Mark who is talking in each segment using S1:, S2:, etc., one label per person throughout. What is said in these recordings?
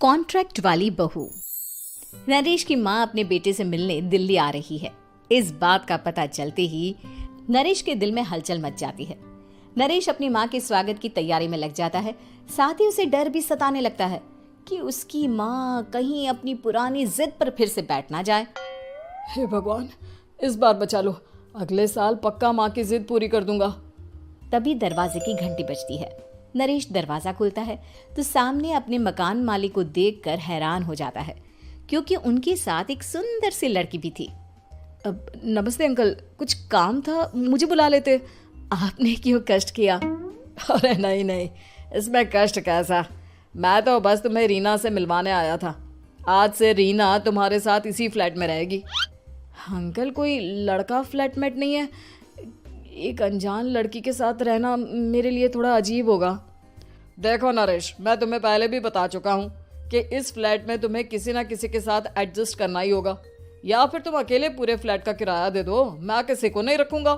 S1: Contract वाली बहू। नरेश की माँ अपने बेटे से मिलने दिल्ली आ रही है। इस बात का पता चलते ही नरेश के दिल में हलचल मच जाती है। नरेश अपनी माँ के स्वागत की तैयारी में लग जाता है। साथ ही उसे डर भी सताने लगता है कि उसकी माँ कहीं अपनी पुरानी जिद पर फिर से बैठ ना जाए।
S2: हे भगवान, इस बार बचा लो, अगले साल पक्का माँ की जिद पूरी कर दूंगा।
S1: तभी दरवाजे की घंटी बजती है। नरेश दरवाजा खोलता है तो सामने अपने मकान मालिक को देखकर हैरान हो जाता है, क्योंकि उनके साथ एक सुंदर सी लड़की भी थी।
S2: अब नमस्ते अंकल, कुछ काम था, मुझे बुला लेते।
S1: आपने क्यों कष्ट किया?
S2: अरे नहीं नहीं, इसमें कष्ट कैसा, मैं तो बस तुम्हें रीना से मिलवाने आया था। आज से रीना तुम्हारे साथ इसी फ्लैट में रहेगी। अंकल, कोई लड़का फ्लैटमेट नहीं है? एक अनजान लड़की के साथ रहना मेरे लिए थोड़ा अजीब होगा। देखो नरेश, मैं तुम्हें पहले भी बता चुका हूँ कि इस फ्लैट में तुम्हें किसी ना किसी के साथ एडजस्ट करना ही होगा, या फिर तुम अकेले पूरे फ्लैट का किराया दे दो, मैं किसी को नहीं रखूंगा।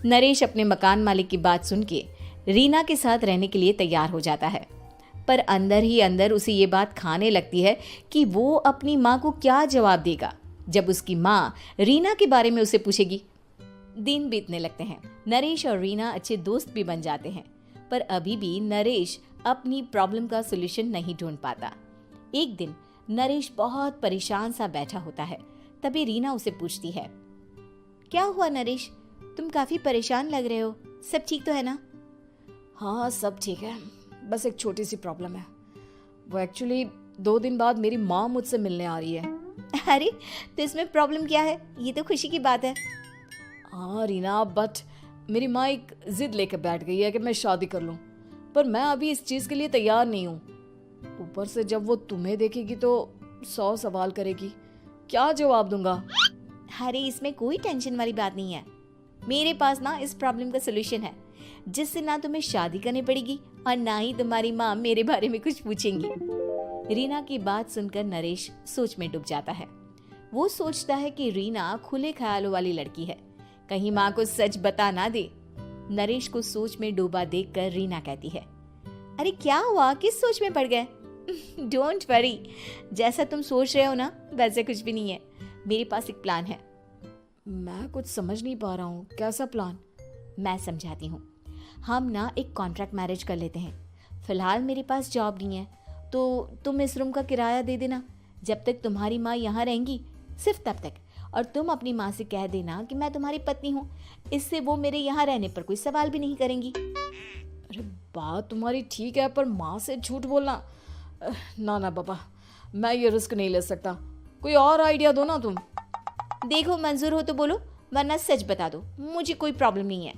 S1: नरेश अपने मकान मालिक की बात सुन के रीना के साथ रहने के लिए तैयार हो जाता है, पर अंदर ही अंदर उसे ये बात खाने लगती है कि वो अपनी माँ को क्या जवाब देगा जब उसकी माँ रीना के बारे में उसे पूछेगी। दिन बीतने लगते हैं। नरेश और रीना अच्छे दोस्त भी बन जाते हैं, पर अभी भी नरेश अपनी प्रॉब्लम का सॉल्यूशन नहीं ढूंढ पाता। एक दिन नरेश बहुत परेशान सा बैठा होता है। तभी रीना उसे पूछती है, क्या हुआ नरेश, तुम काफी परेशान लग रहे हो, सब ठीक तो है ना?
S2: हाँ सब ठीक है, बस एक छोटी सी प्रॉब्लम है। वो एक्चुअली 2 दिन बाद मेरी माँ मुझसे मिलने आ रही है।
S1: अरे तो इसमें प्रॉब्लम क्या है, ये तो खुशी की बात है।
S2: हाँ रीना, बट मेरी माँ एक जिद लेकर बैठ गई है कि मैं शादी कर लूँ, पर मैं अभी इस चीज़ के लिए तैयार नहीं हूँ। ऊपर से जब वो तुम्हें देखेगी तो 100 सवाल करेगी, क्या जवाब दूंगा?
S1: अरे इसमें कोई टेंशन वाली बात नहीं है, मेरे पास ना इस प्रॉब्लम का सलूशन है, जिससे ना तुम्हें शादी करनी पड़ेगी और ना ही तुम्हारी माँ मेरे बारे में कुछ पूछेंगी। रीना की बात सुनकर नरेश सोच में डूब जाता है। वो सोचता है कि रीना खुले ख्यालों वाली लड़की है, कहीं माँ को सच बता ना दे। नरेश को सोच में डूबा देखकर रीना कहती है, अरे क्या हुआ, किस सोच में पड़ गए? डोंट वरी, जैसा तुम सोच रहे हो ना वैसे कुछ भी नहीं है, मेरे पास एक प्लान है।
S2: मैं कुछ समझ नहीं पा रहा हूँ, कैसा प्लान?
S1: मैं समझाती हूँ। हम ना एक कॉन्ट्रैक्ट मैरिज कर लेते हैं। फिलहाल मेरे पास जॉब नहीं है, तो तुम इस रूम का किराया दे देना जब तक तुम्हारी माँ यहाँ रहेंगी, सिर्फ तब तक। और तुम अपनी माँ से कह देना कि मैं तुम्हारी पत्नी हूँ, इससे वो मेरे यहाँ रहने पर कोई सवाल भी नहीं करेंगी।
S2: अरे बात तुम्हारी ठीक है, पर माँ से झूठ बोलना, ना ना बाबा, मैं ये रिस्क नहीं ले सकता। कोई और आइडिया दो ना तुम।
S1: देखो मंजूर हो तो बोलो, वरना सच बता दो, मुझे कोई प्रॉब्लम नहीं है।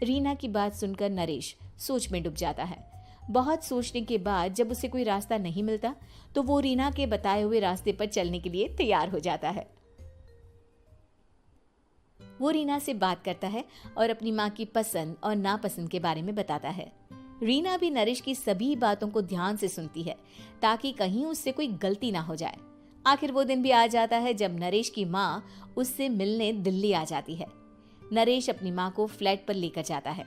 S1: रीना की बात सुनकर नरेश सोच में डूब जाता है। बहुत सोचने के बाद जब उसे कोई रास्ता नहीं मिलता तो वो रीना के बताए हुए रास्ते पर चलने के लिए तैयार हो जाता है। वो रीना से बात करता है और अपनी माँ की पसंद और नापसंद के बारे में बताता है। रीना भी नरेश की सभी बातों को ध्यान से सुनती है, ताकि कहीं उससे कोई गलती ना हो जाए। आखिर वो दिन भी आ जाता है जब नरेश की माँ उससे मिलने दिल्ली आ जाती है। नरेश अपनी माँ को फ्लैट पर लेकर जाता है।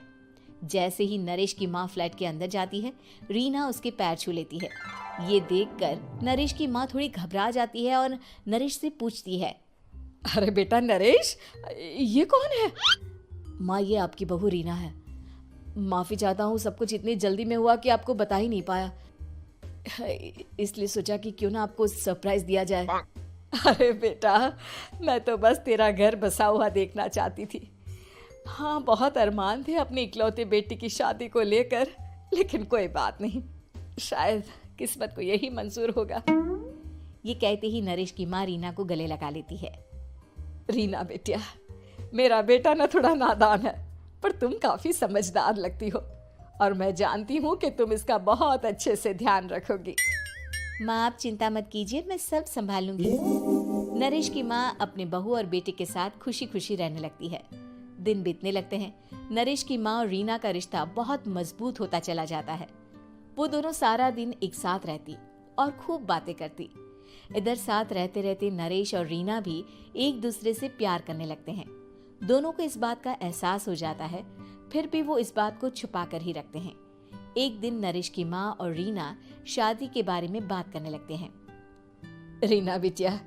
S1: जैसे ही नरेश की माँ फ्लैट के अंदर जाती है, रीना उसके पैर छू लेती है। ये देखकर नरेश की माँ थोड़ी घबरा जाती है और नरेश से पूछती है,
S2: अरे बेटा नरेश, ये कौन है?
S1: माँ, ये आपकी बहू रीना है।
S2: माफ़ी चाहता हूँ, सब कुछ इतनी जल्दी में हुआ कि आपको बता ही नहीं पाया, इसलिए सोचा कि क्यों ना आपको सरप्राइज दिया जाए। अरे बेटा, मैं तो बस तेरा घर बसा हुआ देखना चाहती थी। हाँ, बहुत अरमान थे अपनी इकलौते बेटी की शादी को लेकर, लेकिन कोई बात नहीं, शायद किस्मत को यही मंजूर होगा।
S1: ये कहते ही नरेश की माँ रीना को गले लगा लेती है।
S2: रीना बेटिया, मेरा बेटा ना थोड़ा नादान है, पर तुम काफी समझदार लगती हो, और मैं जानती हूँ कि तुम इसका बहुत अच्छे से ध्यान रखोगी।
S1: माँ आप चिंता मत कीजिए, मैं सब संभाल लूंगी। नरेश की माँ अपने बहू और बेटे के साथ खुशी खुशी रहने लगती है। दिन बीतने लगते हैं। नरेश की माँ और रीना का रिश्ता बहुत मजबूत होता चला जाता है। वो दोनों सारा दिन एक साथ रहती और खूब बातें करती। इधर साथ रहते रहते नरेश और रीना भी एक दूसरे से प्यार करने लगते हैं। दोनों को इस बात का एहसास हो जाता है, फिर भी वो इस बात को छुपा कर ही रखते हैं। एक दिन नरेश की माँ और रीना शादी के बारे में बात करने लगते हैं।
S2: रीना बिटिया,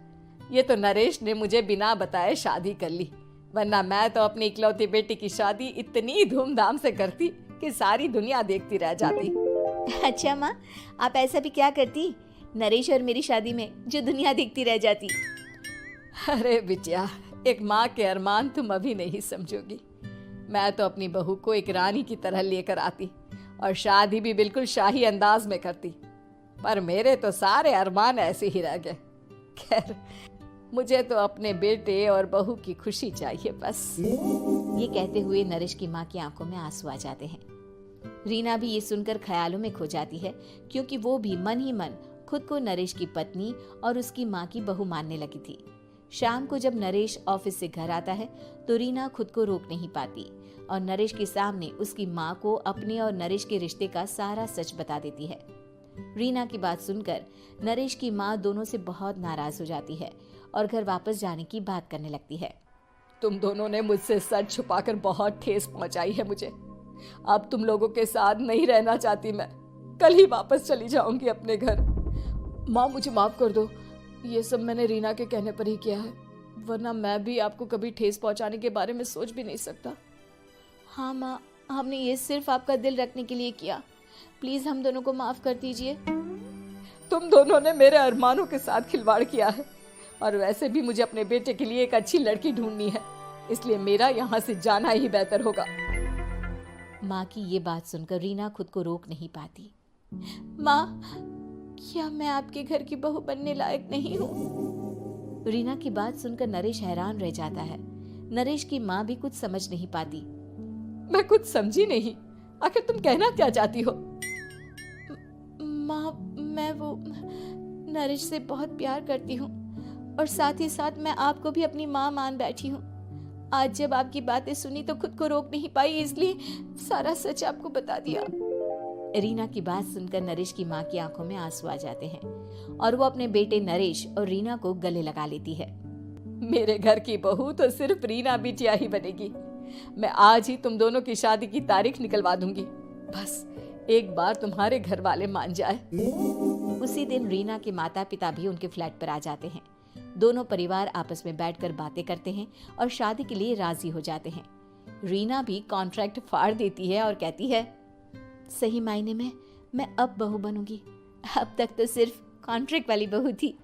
S2: ये तो नरेश ने मुझे बिना बताए शादी कर ली, वरना मैं तो अपनी इकलौती बेटी की शादी इतनी धूमधाम से करती कि सारी दुनिया देखती रह जाती।
S1: अच्छा माँ, आप ऐसा भी क्या करती नरेश और मेरी शादी में जो दुनिया देखती रह जाती?
S2: अरे बिटिया, एक माँ के अरमान तुम अभी नहीं समझोगी। मैं तो अपनी बहू को एक रानी की तरह लेकर आती और शादी भी बिल्कुल शाही अंदाज में करती, पर मेरे तो सारे अरमान ऐसे ही रह गए। खैर, मुझे तो अपने बेटे और बहू की खुशी चाहिए बस।
S1: ये कहते हुए नरेश की माँ की आंखों में आंसू आ जाते हैं। रीना भी ये सुनकर ख्यालों में खो जाती है, क्योंकि वो भी मन ही मन खुद को नरेश की पत्नी और उसकी माँ की बहू मानने लगी थी। शाम को जब नरेश ऑफिस से घर आता है तो रीना खुद को रोक नहीं पाती और नरेश के सामने उसकी माँ को अपने और नरेश के रिश्ते का सारा सच बता देती है। रीना की बात सुनकर नरेश की माँ दोनों से बहुत नाराज हो जाती है और घर वापस जाने की बात करने लगती है।
S2: तुम दोनों ने मुझसे सच छुपाकर बहुत ठेस पहुंचाई है मुझे। अब तुम लोगों के साथ नहीं रहना चाहती मैं, कल ही वापस चली जाऊंगी अपने घर। माँ, मुझे माफ कर दो, ये सब मैंने रीना के कहने पर ही किया है, वरना मैं भी आपको कभी ठेस पहुंचाने के बारे में सोच भी नहीं सकता।
S1: हाँ माँ, हमने ये सिर्फ आपका दिल रखने के लिए किया, प्लीज हम दोनों को माफ कर दीजिए।
S2: तुम दोनों ने मेरे अरमानों के साथ खिलवाड़ किया है, और वैसे भी मुझे अपने बेटे के लिए एक अच्छी लड़की ढूंढनी है, इसलिए मेरा यहाँ से जाना ही बेहतर होगा।
S1: माँ की ये बात सुनकर रीना खुद को रोक नहीं पाती। माँ, क्या मैं आपके घर की बहू बनने लायक नहीं हूँ? रीना की बात सुनकर नरेश हैरान रह जाता है। नरेश की माँ भी कुछ समझ नहीं पाती।
S2: मैं कुछ समझी नहीं, आखिर तुम कहना क्या चाहती हो?
S1: माँ, मैं वो नरेश से बहुत प्यार करती हूँ और साथ ही साथ मैं आपको भी अपनी माँ मान बैठी हूँ। आज जब आपकी बातें सुनी तो खुद को रोक नहीं पाई, इसलिए सारा सच आपको बता दिया। रीना की बात सुनकर नरेश की माँ की आंखों में आंसू आ जाते हैं और वो अपने बेटे नरेश और रीना को गले लगा लेती है।
S2: मेरे घर की बहू तो सिर्फ रीना बिटिया ही बनेगी। मैं आज ही तुम दोनों की शादी की तारीख निकलवा दूंगी, बस एक बार तुम्हारे घर वाले मान जाए।
S1: उसी दिन रीना के माता पिता भी उनके फ्लैट पर आ जाते हैं। दोनों परिवार आपस में बैठकर बातें करते हैं और शादी के लिए राजी हो जाते हैं। रीना भी कॉन्ट्रैक्ट फाड़ देती है और कहती है, सही मायने में मैं अब बहू बनूंगी, अब तक तो सिर्फ कॉन्ट्रैक्ट वाली बहू थी।